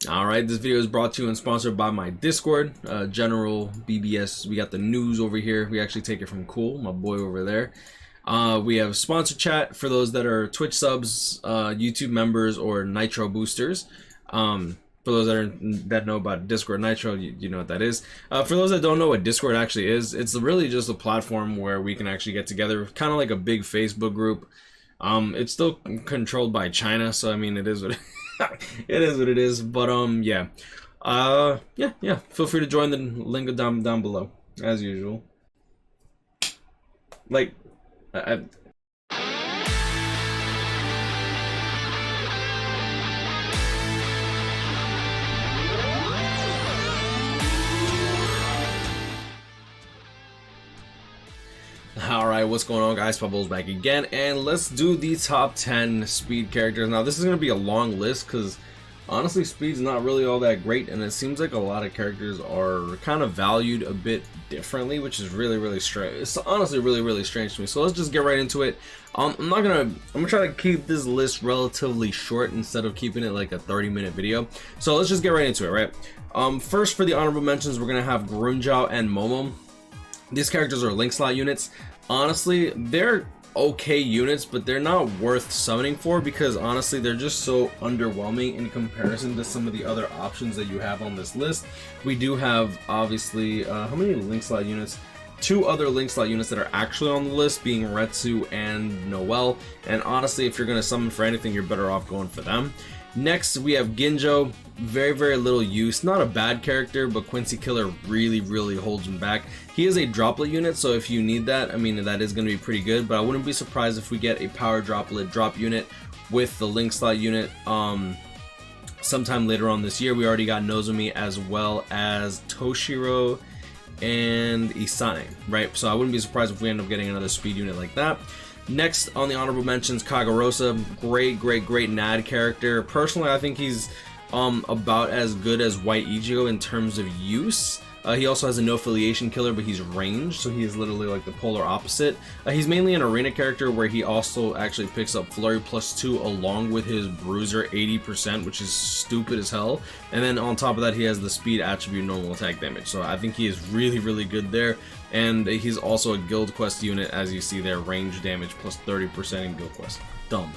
Alright, this video is brought to you and sponsored by my Discord, General BBS. We got the news over here. We actually take it from Cool, my boy over there. We have sponsor chat for those that are Twitch subs, YouTube members, or Nitro boosters. For those that know about Discord Nitro, you know what that is. For those that don't know what Discord actually is, it's really just a platform where we can actually get together, kind of like a big Facebook group. It's still controlled by China, so I mean, it is what it is what it is. But yeah. Yeah. Feel free to join the link down below, as usual. Like, Alright, what's going on, guys? Bubble's back again, and let's do the top 10 speed characters. Now, this is going to be a long list because honestly, speed's not really all that great, and it seems like a lot of characters are kind of valued a bit differently, which is really strange. It's honestly really strange to me. So let's just get right into it. I'm gonna try to keep this list relatively short instead of keeping it like a 30-minute video. So let's just get right into it, right? First, for the honorable mentions, we're gonna have Grimmjow and Momo. These characters are link slot units. Honestly, they're okay units, but they're not worth summoning for because honestly, they're just so underwhelming in comparison to some of the other options that you have on this list. We do have, obviously, how many link slot units? 2 other link slot units that are actually on the list, being Retsu and Noel. And honestly, if you're going to summon for anything, you're better off going for them. Next, we have Ginjo. Very little use. Not a bad character, but Quincy Killer really holds him back. He is a droplet unit, so if you need that, I mean, that is going to be pretty good, but I wouldn't be surprised if we get a power droplet drop unit with the link slot unit sometime later on this year. We already got Nozomi as well as Toshiro and Ichine, right? So I wouldn't be surprised if we end up getting another speed unit like that. Next on the honorable mentions, Kageroza. Great NAD character. Personally, I think he's about as good as White Ichigo in terms of use. He also has a no affiliation killer, but he's ranged, so he's literally like the polar opposite. He's mainly an arena character where he also actually picks up Flurry +2 along with his Bruiser 80%, which is stupid as hell. And then on top of that, he has the speed attribute normal attack damage. So I think he is really good there. And he's also a guild quest unit, as you see there, range damage +30% in guild quest. Dumb.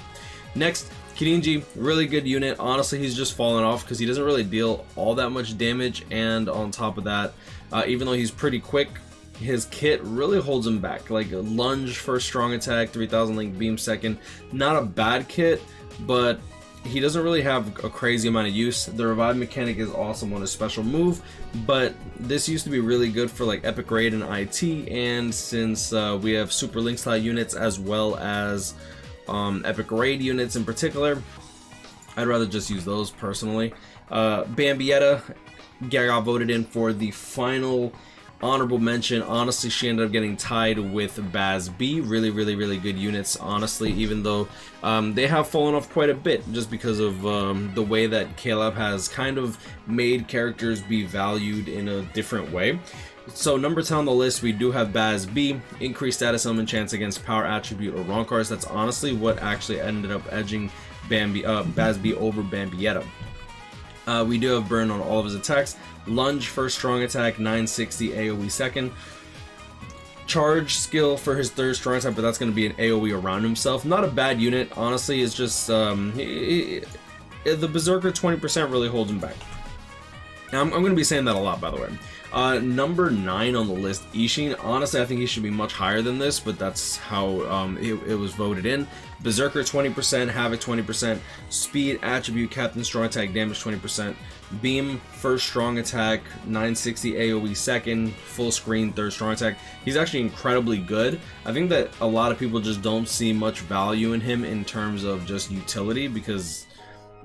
Next, Kirinji, really good unit. Honestly, he's just fallen off because he doesn't really deal all that much damage, and on top of that, even though he's pretty quick, his kit really holds him back. Like a lunge first strong attack, 3000 link beam second. Not a bad kit, but he doesn't really have a crazy amount of use. The revive mechanic is awesome on his special move, but this used to be really good for like epic raid and IT, and since we have super link slot units as well as epic raid units in particular, I'd rather just use those personally. Bambietta got voted in for the final honorable mention. Honestly, she ended up getting tied with Bazz B. Really good units, honestly, even though they have fallen off quite a bit just because of the way that Caleb has kind of made characters be valued in a different way. So number 10 on the list, we do have Bazz B, increased status element chance against power attribute or wrong cards. That's honestly what actually ended up edging Bazz B over Bambietta. We do have burn on all of his attacks. Lunge first strong attack, 960 AoE second. Charge skill for his third strong attack, but that's going to be an AoE around himself. Not a bad unit, honestly. It's just the Berserker 20% really holds him back. Now, I'm going to be saying that a lot, by the way. Number 9 on the list, Ichine. Honestly, I think he should be much higher than this, but that's how it was voted in. Berserker 20%, Havoc 20%, Speed Attribute Captain Strong Attack Damage 20%, Beam First Strong Attack 960 AoE second, Full Screen Third Strong Attack. He's actually incredibly good. I think that a lot of people just don't see much value in him in terms of just utility because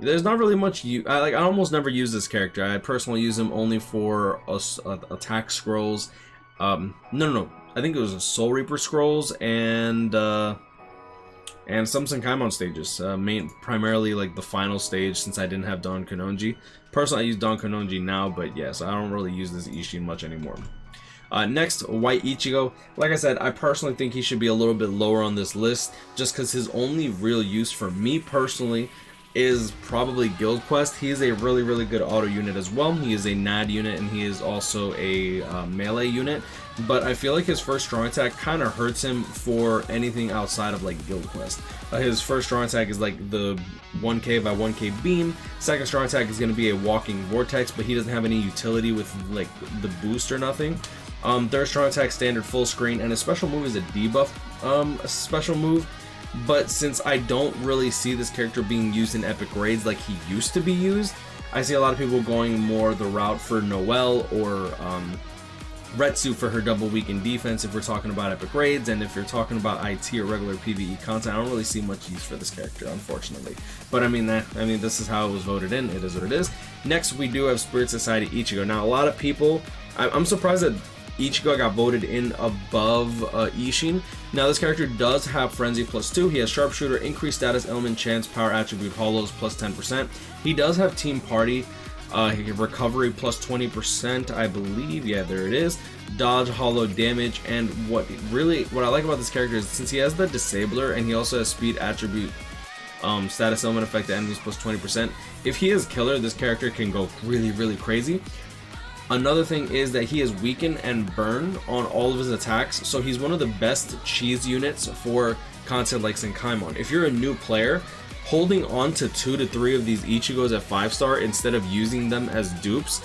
there's not really much I almost never use this character. I personally use him only for attack scrolls. No. I think it was Soul Reaper scrolls and some Senkaimon stages. Primarily like the final stage since I didn't have Don Kanonji. Personally, I use Don Kanonji now, but yes, I don't really use this Isshin much anymore. Next, White Ichigo. Like I said, I personally think he should be a little bit lower on this list just because his only real use for me personally is probably Guild Quest. He is a really good auto unit as well. He is a NAD unit, and he is also a melee unit. But I feel like his first strong attack kind of hurts him for anything outside of like Guild Quest. His first strong attack is like the 1k by 1k beam. Second strong attack is going to be a walking vortex, but he doesn't have any utility with like the boost or nothing. Third strong attack standard full screen, and his special move is a debuff special move. But since I don't really see this character being used in epic raids like he used to be used, I see a lot of people going more the route for Noel or Retsu for her double weaken defense if we're talking about epic raids, and if you're talking about IT or regular PvE content, I don't really see much use for this character, unfortunately. But I mean, this is how it was voted in. It is what it is. Next, we do have Spirit Society Ichigo. Now, a lot of people, I'm surprised that Ichigo got voted in above Isshin. Now, this character does have Frenzy +2. He has Sharpshooter, Increased Status, Element, Chance, Power Attribute, Hollows +10%. He does have Team Party. Recovery +20%, I believe. Yeah, there it is. Dodge, hollow damage, and what I like about this character is since he has the disabler and he also has speed attribute, status element effect to enemies +20%. If he is killer, this character can go really crazy. Another thing is that he is weaken and burn on all of his attacks, so he's one of the best cheese units for content like Senkaimon. If you're a new player, holding on to 2 to 3 of these Ichigos at 5-star instead of using them as dupes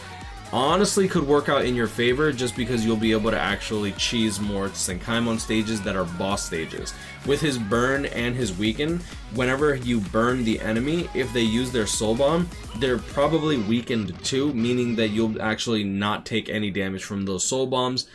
honestly could work out in your favor, just because you'll be able to actually cheese more Senkaimon stages that are boss stages. With his burn and his weaken, whenever you burn the enemy, if they use their soul bomb, they're probably weakened too, meaning that you'll actually not take any damage from those soul bombs.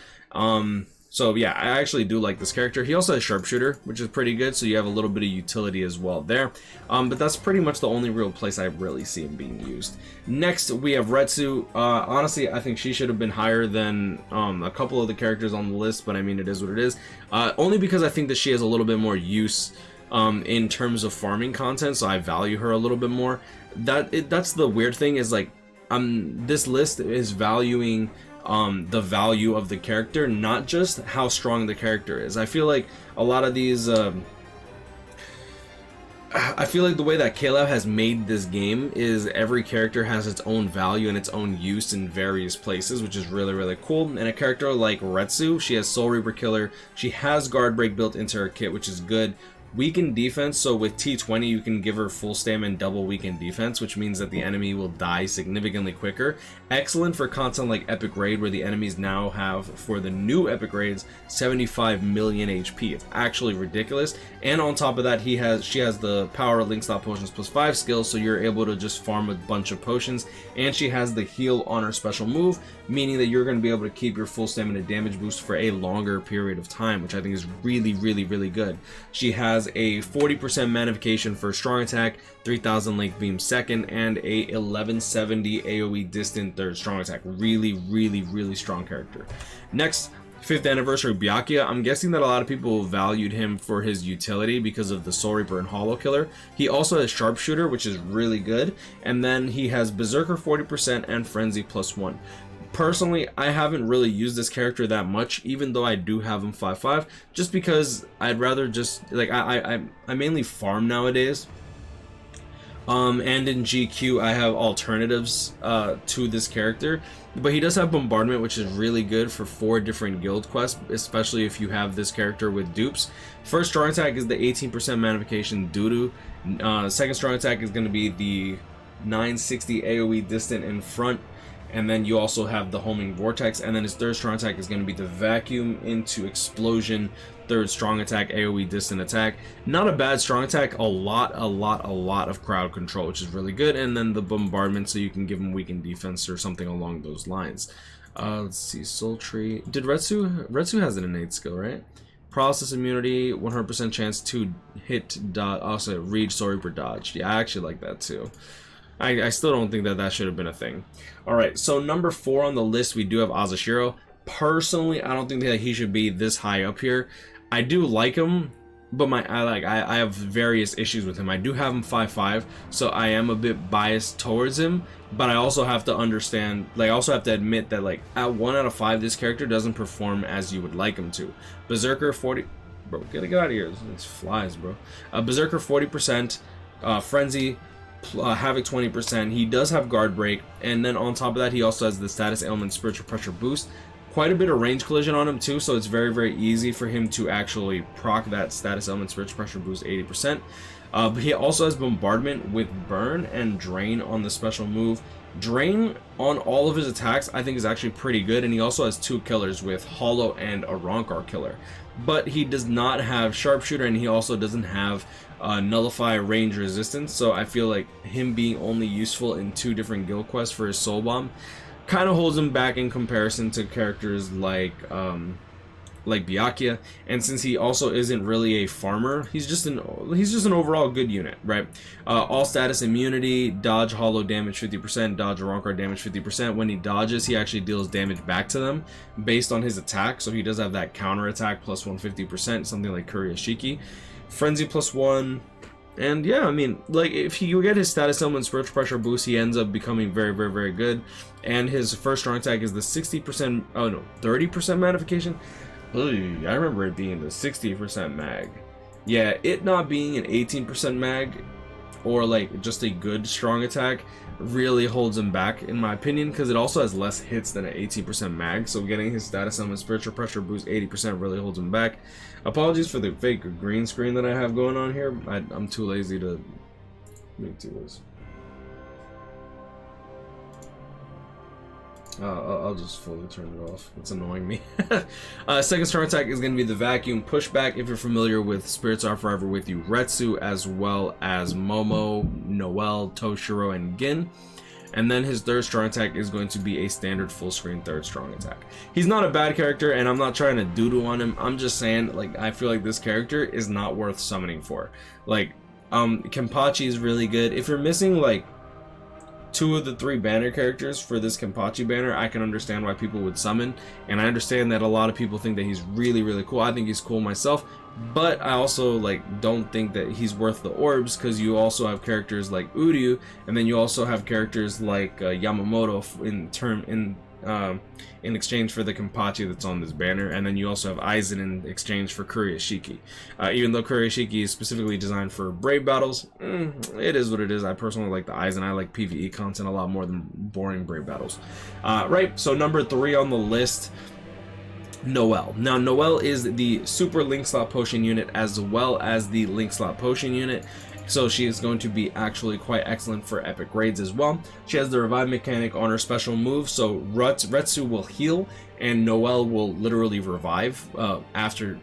So yeah, I actually do like this character. He also has Sharpshooter, which is pretty good, so you have a little bit of utility as well there. But that's pretty much the only real place I really see him being used. Next, we have Retsu. Honestly, I think she should have been higher than a couple of the characters on the list, but I mean, it is what it is. Only because I think that she has a little bit more use in terms of farming content, so I value her a little bit more. That's the weird thing, is like, this list is valuing the value of the character, not just how strong the character is. I feel like a lot of these I feel like the way that Caleb has made this game is every character has its own value and its own use in various places, which is really cool. And a character like Retsu, she has Soul Reaper Killer, she has Guard Break built into her kit, which is good. Weakened defense, so with T20 you can give her full stamina and double weakened defense, which means that the enemy will die significantly quicker. Excellent for content like Epic Raid, where the enemies now have, for the new Epic Raids, 75 million HP. It's actually ridiculous. And on top of that, she has the Power Link Stop Potions +5 skill, so you're able to just farm a bunch of potions. And she has the heal on her special move, meaning that you're going to be able to keep your full stamina damage boost for a longer period of time, which I think is really good. She has a 40% magnification for strong attack, 3000 length beam second, and a 1170 AoE distant third strong attack. Really strong character. Next, 5th anniversary Byakuya. I'm guessing that a lot of people valued him for his utility because of the Soul Reaper and Hollow Killer. He also has Sharpshooter, which is really good, and then he has Berserker 40% and Frenzy +1. Personally, I haven't really used this character that much, even though I do have him 5/5, just because I'd rather just, like, I mainly farm nowadays. And in GQ, I have alternatives to this character, but he does have Bombardment, which is really good for 4 different guild quests, especially if you have this character with dupes. First strong attack is the 18% magnification doo-doo. Second strong attack is going to be the 960 AoE distant in front. And then you also have the homing vortex, and then his third strong attack is going to be the vacuum into explosion, third strong attack, AoE distant attack. Not a bad strong attack, a lot of crowd control, which is really good. And then the bombardment, so you can give him weakened defense or something along those lines. Let's see, Sultry. Did Retsu has an innate skill, right? Paralysis immunity, 100% chance to hit dodge, also read Soul Reaper dodge. Yeah, I actually like that too. I still don't think that should have been a thing. Alright, so number 4 on the list, we do have Azashiro. Personally, I don't think that he should be this high up here. I do like him, but I have various issues with him. I do have him 5/5, so I am a bit biased towards him, but I also have to understand, I also have to admit that, at 1 out of 5, this character doesn't perform as you would like him to. Berserker 40... Bro, get out of here. This flies, bro. Berserker 40%, Frenzy Havoc 20%. He does have guard break, and then on top of that he also has the status ailment spiritual pressure boost. Quite a bit of range collision on him too, so it's very easy for him to actually proc that status element spiritual pressure boost 80%. But he also has bombardment with burn and drain on the special move. Drain on all of his attacks I think is actually pretty good, and he also has 2 killers with hollow and a Rancor killer. But he does not have sharpshooter, and he also doesn't have nullify range resistance, so I feel like him being only useful in 2 different guild quests for his soul bomb kind of holds him back in comparison to characters like Byakuya. And since he also isn't really a farmer, he's just an overall good unit, right? All status immunity, dodge hollow damage 50%, dodge Rancor damage 50%. When he dodges, he actually deals damage back to them based on his attack, so he does have that counter attack plus 150%, something like Kuriyashiki. Frenzy plus 1. And yeah, I mean, like, if you get his status element spiritual pressure boost, he ends up becoming very good. And his first strong attack is the 60%, oh no, 30% magnification. Ugh, I remember it being the 60% mag. Yeah, it not being an 18% mag, or like just a good strong attack, really holds him back in my opinion, because it also has less hits than an 18% mag, so getting his status element spiritual pressure boost 80% really holds him back. Apologies for the fake green screen that I have going on here. I'm too lazy to do this. I'll just fully turn it off. It's annoying me. Second strong attack is going to be the vacuum pushback. If you're familiar with Spirits Are Forever With You Retsu, as well as Momo, Noel, Toshiro, and Gin. And then his third strong attack is going to be a standard full screen third strong attack. He's not a bad character, and I'm not trying to doodle on him. I'm just saying, like, I feel like this character is not worth summoning for. Like, Kenpachi is really good. If you're missing, like, 2 of the 3 banner characters for this Kenpachi banner, I can understand why people would summon, and I understand that a lot of people think that he's really cool. I think he's cool myself, but I also like don't think that he's worth the orbs, because you also have characters like Uryu, and then you also have characters like Yamamoto in exchange for the Kenpachi that's on this banner, and then you also have Aizen in exchange for Kuriyashiki. Even though Kuriyashiki is specifically designed for brave battles, it is what it is. I personally like the Aizen. I like PvE content a lot more than boring brave battles. Right, so number 3 on the list, Noel. Now, Noel is the super link slot potion unit as well as the link slot potion unit, so she is going to be actually quite excellent for epic raids as well. She has the revive mechanic on her special move, so Retsu will heal and Noel will literally revive after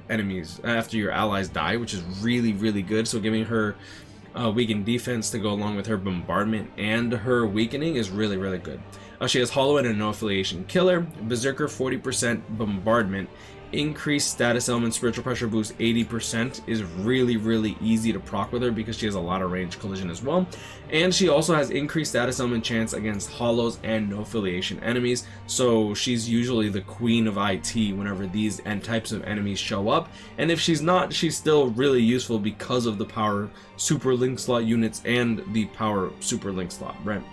your allies die, which is really good. So giving her weakened defense to go along with her bombardment and her weakening is really good. She has hollow and a no affiliation killer, berserker 40% bombardment, increased status element spiritual pressure boost 80% is really easy to proc with her because she has a lot of range collision as well, and she also has increased status element chance against hollows and no affiliation enemies, so she's usually the queen of IT whenever these types of enemies show up. And if she's not, she's still really useful because of the power super link slot units and the power super link slot, right?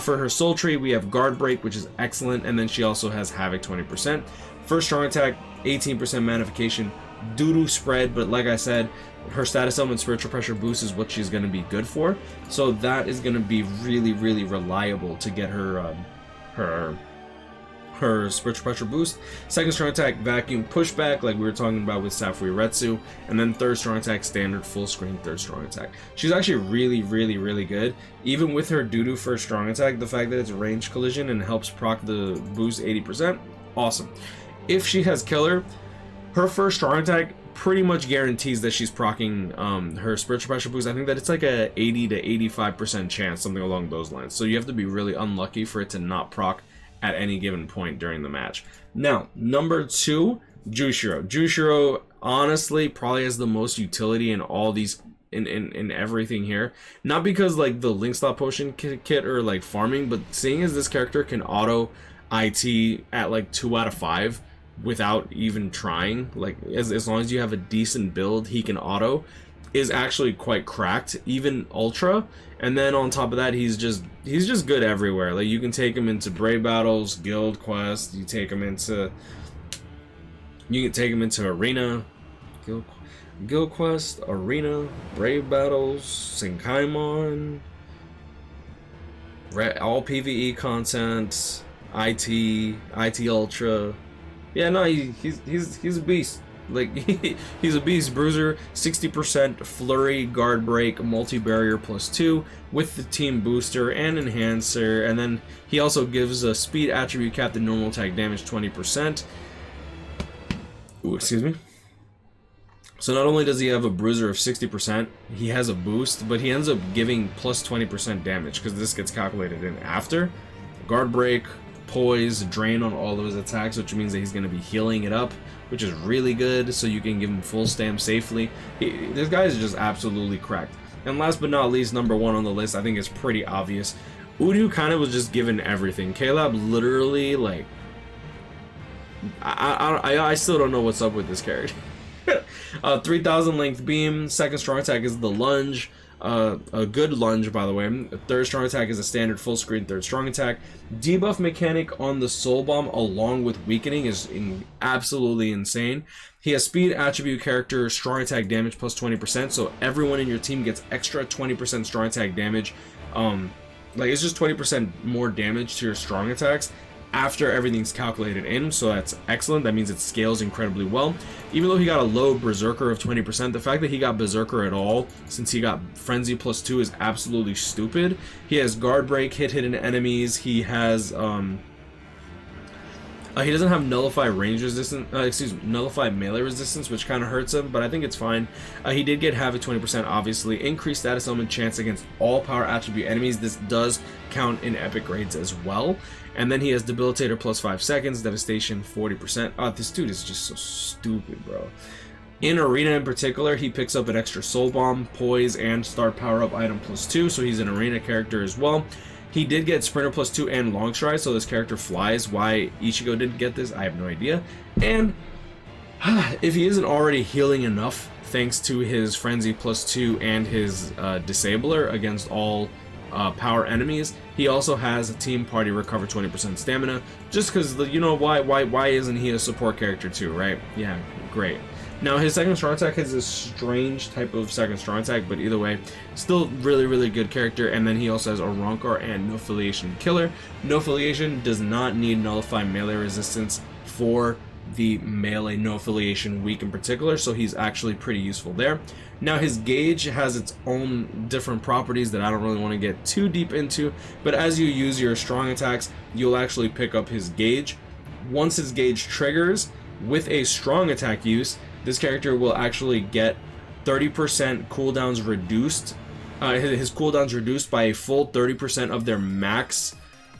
For her soul tree, we have guard break, which is excellent, and then she also has havoc 20%. First strong attack, 18% magnification, doo-doo spread, but like I said, her status element spiritual pressure boost is what she's going to be good for, so that is going to be really reliable to get her her spiritual pressure boost. Second strong attack, vacuum pushback, like we were talking about with Safui Retsu, and then third strong attack, standard full screen third strong attack. She's actually really good. Even with her doo-doo first strong attack, the fact that it's range collision and helps proc the boost 80%, awesome. If she has killer, her first strong attack pretty much guarantees that she's proccing her spiritual pressure boost. I think that it's like a 80 to 85% chance, something along those lines. So you have to be really unlucky for it to not proc at any given point during the match. Now, number 2, Juishiro. Juishiro honestly probably has the most utility in all these, in everything here. Not because like the link slot potion kit or like farming, but seeing as this character can auto IT at like 2 out of 5 without even trying, like as long as you have a decent build, he can auto, is actually quite cracked, even ultra. And then on top of that, he's just good everywhere. Like you can take him into brave battles, guild quests, you can take him into arena, guild quest, arena, brave battles, Senkaimon, All PvE content, IT Ultra. Yeah, no, he's a beast. Like he's a beast. Bruiser, 60% flurry, guard break, multi-barrier +2 with the team booster and enhancer, and then he also gives a speed attribute cap the normal attack damage 20%. Ooh, excuse me. So not only does he have a bruiser of 60%, he has a boost, but he ends up giving plus 20% damage because this gets calculated in after. Guard break, poise, drain on all of his attacks, which means that he's going to be healing it up, which is really good, so you can give him full stamp safely. This guy is just absolutely cracked. And last but not least, number 1 on the list, I think it's pretty obvious. Uryu kind of was just given everything. Caleb literally, like, I still don't know what's up with this character. 3000 length beam, second strong attack is the lunge, a good lunge by the way. Third strong attack is a standard full screen third strong attack. Debuff mechanic on the soul bomb along with weakening is absolutely insane. He has speed attribute character strong attack damage plus 20%, so everyone in your team gets extra 20% strong attack damage. Like it's just 20% more damage to your strong attacks after everything's calculated in, so that's excellent. That means it scales incredibly well. Even though he got a low berserker of 20%, the fact that he got berserker at all, since he got frenzy +2, is absolutely stupid. He has guard break, hit hidden enemies. He has he doesn't have nullify range resistance, nullify melee resistance, which kind of hurts him, but I think it's fine. He did get Havoc 20%, obviously. Increased status element chance against all power attribute enemies. This does count in epic grades as well. And then he has Debilitator plus 5 seconds, Devastation 40%. Oh, this dude is just so stupid, bro. In Arena in particular, he picks up an extra Soul Bomb, Poise, and Start Power-Up item +2, so he's an Arena character as well. He did get Sprinter +2 and Long Stride, so this character flies. Why Ichigo didn't get this, I have no idea. And if he isn't already healing enough, thanks to his Frenzy +2 and his Disabler against all power enemies, he also has a Team Party Recover 20% stamina. Just because, you know, why isn't he a support character too, right? Yeah, great. Now, his second strong attack has this strange type of second strong attack, but either way, still really good character. And then he also has a Rancor and No Affiliation Killer. No Affiliation does not need Nullify melee resistance for the melee No Affiliation weak in particular, so he's actually pretty useful there. Now, his gauge has its own different properties that I don't really want to get too deep into, but as you use your strong attacks, you'll actually pick up his gauge. Once his gauge triggers with a strong attack use, this character will actually get 30% cooldowns reduced. His cooldowns reduced by a full 30% of their max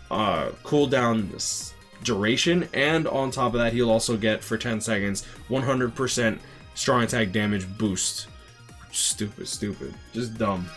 cooldown duration, and on top of that, he'll also get for 10 seconds 100% strong attack damage boost. Stupid, just dumb.